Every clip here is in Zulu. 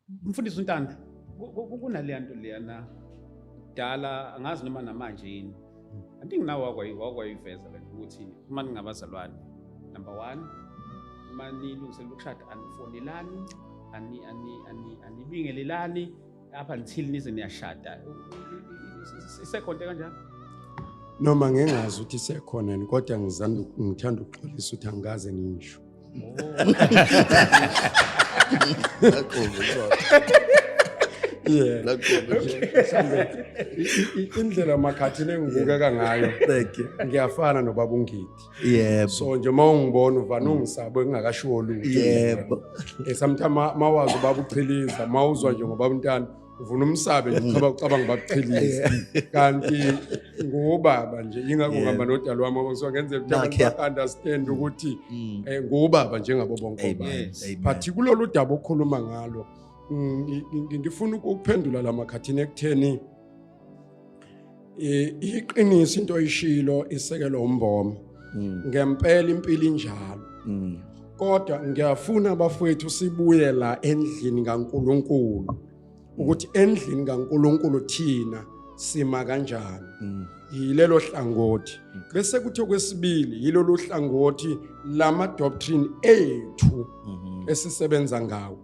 Mfundisi uNtando, kunaleya nto leyana kudala angazi noma namanje yini. Anti nginawo wakwayiveza le ukuthi uma ningabazalwane, number 1, uma nilungiselela ukushada anifonelani, anibingelelani up until nize niyashada. Isekhonto kanjalo? Noma ngingazi ukuthi isekhona yini kodwa ngithanda ukuxolisa ukuthi angaze ngisho. Yeah. Indlela makhathini engibukeka ngayo ngiyafana nobaba uNgidi. Yebo. So nje mawungibona uvana ungisabo engakashiwo lutho. Yebo. Sometimes mawazi ubaba uchiliza, mawuzwa nje ngobaba uNtando uvuna umsabe nje ucabanga bakuchiliza. Kanti ngubaba nje ingakho ngihamba nodalo wami so ngenzela ukuthi abantu understand ukuthi ngubaba njengabo bonke abantu. But kulolu daba okhuluma ngalo ngifuna ukuphendula lamakhathini ekutheni iqiniso into oyishilo isekelo umboma ngempela impilo injalo kodwa ngiyafuna abafowethu sibuye la endlini kaNkuluNkulu ukuthi endlini kaNkuluNkulu thina sima kanjani yilelo hlangothi bese kuthi okwesibili yilolu hlangothi lama doctrine ethu esisebenza ngawo.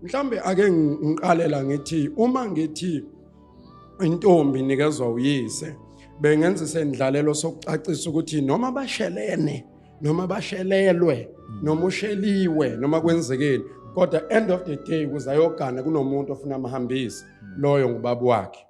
Mhlambe ake ngiqalela ngithi uma ngithi intombi nikezwa uyise bengenza sendlalelo sokucacisa ukuthi noma bashelene noma bashelelwe noma usheliwe noma kwenzekeni kodwa end of the day kuzayogana kunomuntu ofuna amahambisi loyo ngubaba wakhe.